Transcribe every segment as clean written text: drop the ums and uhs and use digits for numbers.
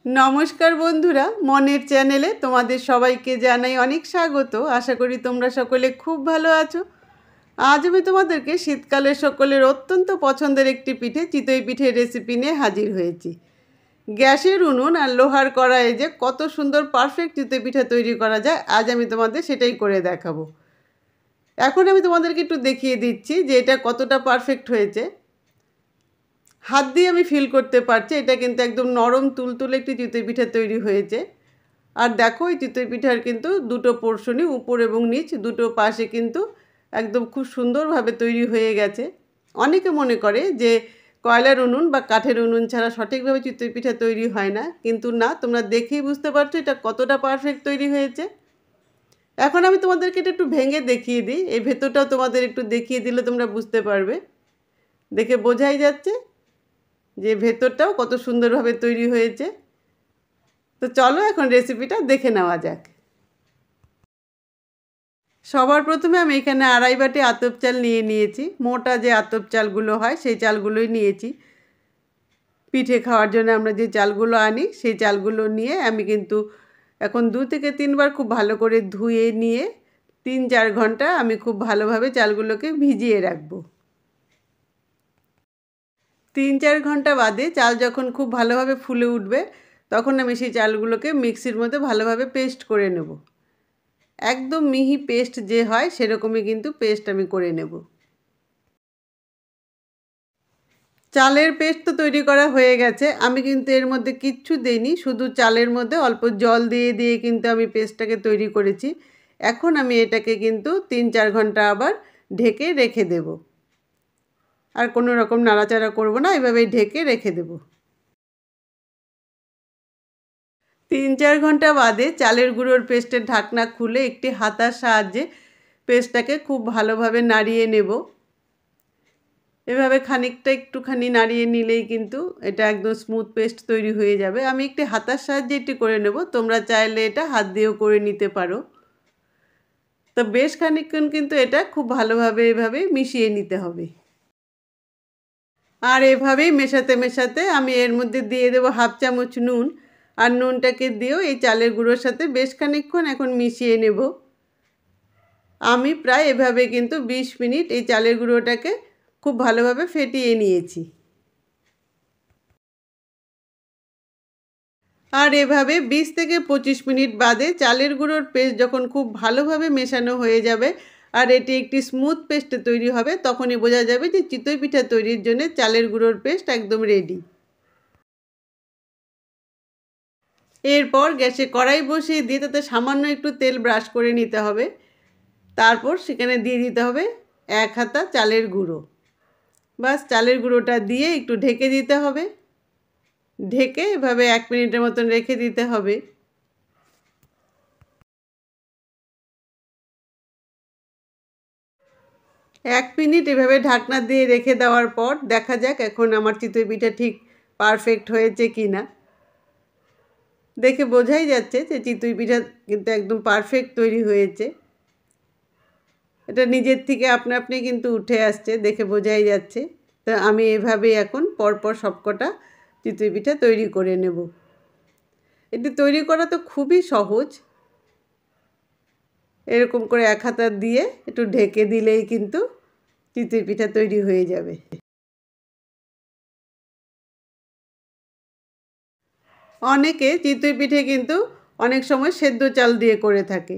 नमस्कार बंधुरा मनेर चैनेले तुम्हादेर सबाइके जानाई अनेक स्वागत। आशा करी तोमरा सकले खूब भालो आछो। आज आमि तोमादेरके शीतकाले सकलेर अत्यंत पछंदेर एकटी पिठे चितई पिठेर रेसिपि निये हाजिर हयेछि। ग्यासेर उनुन आर लोहार कड़ाइये जे कत सुंदर पारफेक्ट चितई पिठा तैरी करा जाय आज आमि तोमादेर सेटाई करे देखाबो। एखन आमि तोमादेरके एकटु देखिए दिচ্ছি যে এটা কতটা পারফেক্ট হয়েছে। हाथ दिए आमी फिल करते पारछि एटा किन्तु एकदम नरम तुलतुले एकटी चितई पिठा तैरी हयेছে। और देखो এই चितई पिठार किन्तु दुटो पोर्शनই ऊपर एबं नीच दुटो पाशे किन्तु एकदम खूब सुंदरभावे तैरी हये गेছে। अनेके मने करे जे कयलार उनुन बा काठेर उनुन छाड़ा सठिकभावे चितई पिठा तैरी हय ना, किन्तु ना, तोमरा देखेই बुझते पारছো এটা কতটা পারফেক্ট তৈরি হয়েছে। এখন আমি তোমাদেরকে এটা একটু ভেঙে দেখিয়ে দিই, এই ভেতরটাও তোমাদের একটু দেখিয়ে দিলে তোমরা বুঝতে পারবে। দেখে বোঝাই যাচ্ছে যে ভেতরটাও কত সুন্দরভাবে তৈরি হয়েছে। তো চলো এখন রেসিপিটা দেখে নেওয়া যাক। সবার প্রথমে আমি এখানে আড়াই বাটি আতপ চাল নিয়ে নিয়েছি। মোটা যে আতপ চালগুলো হয় সেই চালগুলোই নিয়েছি। পিঠে খাওয়ার জন্য আমরা যে চালগুলো আনি সেই চালগুলো নিয়ে আমি কিন্তু এখন 2 থেকে 3 বার খুব ভালো করে ধুয়ে নিয়ে 3-4 ঘন্টা আমি খুব ভালোভাবে চালগুলোকে ভিজিয়ে রাখবো। 3-4 ঘন্টা বাদে চাল যখন খুব ভালোভাবে ফুলে উঠবে তখন আমি সেই চালগুলোকে মিক্সির মধ্যে ভালোভাবে পেস্ট করে নেব। একদম মিহি পেস্ট যে হয় সেরকমই কিন্তু পেস্ট আমি করে নেব। চালের পেস্ট তো তৈরি করা হয়ে গেছে। আমি কিন্তু এর মধ্যে কিচ্ছু দেইনি, শুধু চালের মধ্যে অল্প জল দিয়ে দিয়ে কিন্তু আমি পেস্টটাকে তৈরি করেছি। এখন আমি এটাকে কিন্তু 3-4 ঘন্টা আবার ঢেকে রেখে দেব। আর কোনো রকম নাড়াচাড়া করব না, এভাবেই ঢেকে রেখে দেব। 3-4 ঘন্টা বাদে চালের গুঁড়োর পেস্টের ঢাকনা খুলে একটি হাতার সাহায্যে পেস্টটাকে খুব ভালোভাবে নাড়িয়ে নেব। এভাবে খানিকটা একটুখানি নাড়িয়ে নিলেই কিন্তু এটা একদম স্মুথ পেস্ট তৈরি হয়ে যাবে। আমি একটি হাতার সাহায্যে এটি করে নেব, তোমরা চাইলে এটা হাত দিয়েও করে নিতে পারো। তো বেশ খানিকক্ষণ কিন্তু এটা খুব ভালোভাবে এভাবে মিশিয়ে নিতে হবে। আর এভাবেই মেশাতে মেশাতে আমি এর মধ্যে দিয়ে দেব হাফ চামচ নুন। আর নুনটাকে দিয়েও এই চালের গুঁড়োর সাথে বেশ খানিকক্ষণ এখন মিশিয়ে নেব। আমি প্রায় এভাবে কিন্তু 20 মিনিট এই চালের গুঁড়োটাকে খুব ভালোভাবে ফেটিয়ে নিয়েছি। আর এভাবে 20 থেকে 25 মিনিট বাদে চালের গুঁড়োর পেস্ট যখন খুব ভালোভাবে মেশানো হয়ে যাবে আর এটি একটি স্মুথ পেস্ট তৈরি হবে তখনই বোঝা যাবে যে চিতই পিঠা তৈরির জন্য চালের গুঁড়োর পেস্ট একদম রেডি। এরপর গ্যাসে কড়াই বসিয়ে দিয়ে তাতে সামান্য একটু তেল ব্রাশ করে নিতে হবে। তারপর সেখানে দিয়ে দিতে হবে 1 হাতা চালের গুঁড়ো। বাস চালের গুঁড়োটা দিয়ে একটু ঢেকে দিতে হবে। ঢেকে এভাবে 1 মিনিটের মতন রেখে দিতে হবে। 1 মিনিট এভাবে ঢাকনা দিয়ে রেখে দেওয়ার পর দেখা যাক এখন আমার চিতই পিঠা ঠিক পারফেক্ট হয়েছে কিনা। দেখে বোঝাই যাচ্ছে যে চিতই পিঠা কিন্তু একদম পারফেক্ট তৈরি হয়েছে। এটা নিজের থেকে আপনা আপনি কিন্তু উঠে আসছে, দেখে বোঝাই যাচ্ছে। তো আমি এভাবেই এখন পরপর সবকটা চিতই পিঠা তৈরি করে নেব। এটি তৈরি করা তো খুবই সহজ। এরকম করে 1 হাতা দিয়ে একটু ঢেকে দিলেই কিন্তু চিতই পিঠা তৈরি হয়ে যাবে। অনেকে চিতই পিঠে কিন্তু অনেক সময় সেদ্ধ চাল দিয়ে করে থাকে,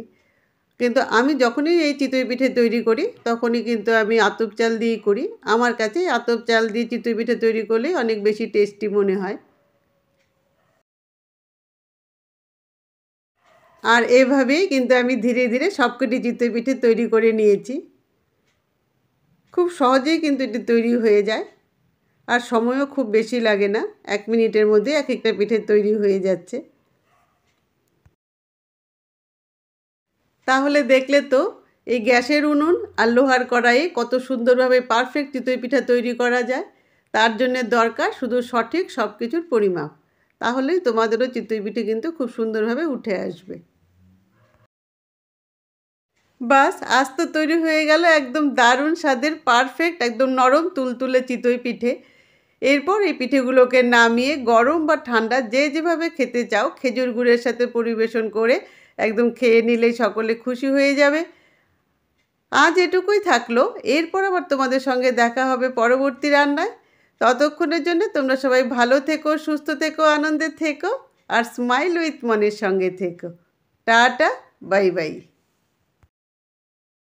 কিন্তু আমি যখনই এই চিতই পিঠে তৈরি করি তখনই কিন্তু আমি আতপ চাল দিয়েই করি। আমার কাছে আতপ চাল দিয়ে চিতই পিঠে তৈরি করলে অনেক বেশি টেস্টি মনে হয়। আর এভাবেই কিন্তু আমি ধীরে ধীরে সবকটি চিতই পিঠে তৈরি করে নিয়েছি। খুব সহজেই কিন্তু এটি তৈরি হয়ে যায় আর সময়ও খুব বেশি লাগে না। 1 মিনিটের মধ্যে এক একটা পিঠে তৈরি হয়ে যাচ্ছে। তাহলে দেখলে তো এই গ্যাসের উনুন আর লোহার কড়াইয়ে কত সুন্দরভাবে পারফেক্ট চিতই পিঠা তৈরি করা যায়। তার জন্য দরকার শুধু সঠিক সব কিছুর পরিমাপ, তাহলেই তোমাদেরও চিতই পিঠে কিন্তু খুব সুন্দরভাবে উঠে আসবে। বাস আজ তো তৈরি হয়ে গেল একদম দারুণ স্বাদের পারফেক্ট একদম নরম তুলতুলে চিতই পিঠে। এরপর এই পিঠেগুলোকে নামিয়ে গরম বা ঠান্ডা যে যেভাবে খেতে চাও খেজুর গুড়ের সাথে পরিবেশন করে একদম খেয়ে নিলেই সকলে খুশি হয়ে যাবে। আজ এটুকুই থাকলো, এরপর আবার তোমাদের সঙ্গে দেখা হবে পরবর্তী রান্নায়। ততক্ষণের জন্য তোমরা সবাই ভালো থেকো, সুস্থ থেকো, আনন্দে থেকো আর স্মাইল উইথ মনের সঙ্গে থেকো। Tata, bye bye.